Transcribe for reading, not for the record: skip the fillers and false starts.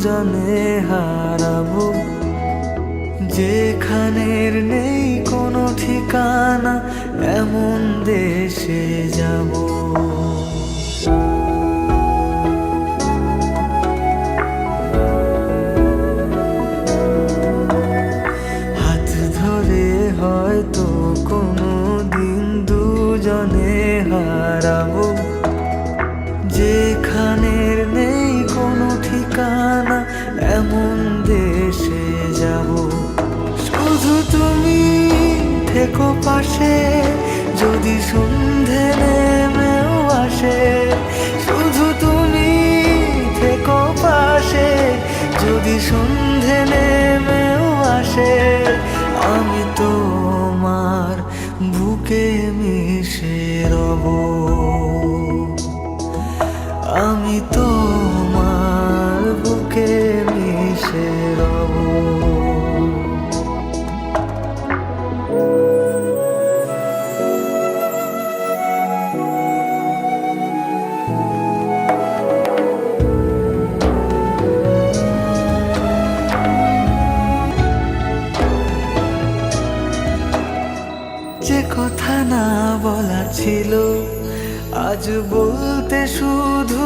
দুজনে হারাবো, যেখানের নেই কোনো ঠিকানা, এমন দেশে যাব। হাত ধরে হয়তো কোনো দিন দুজনে হারাবো, যেখানের নেই কোনো ঠিকানা, এমন দেশে যাব। শুধু তুমি থেকো পাশে, যদি সন্ধে নেমেও আসে। শুধু তুমি থেকো পাশে, যদি সন্ধে নেমেও আসে। আমি তোমার বুকে মিশে রব, আমি তোমার বুকে মিশে রব। যে কথা না বলা ছিল, আজ বলতে শুধু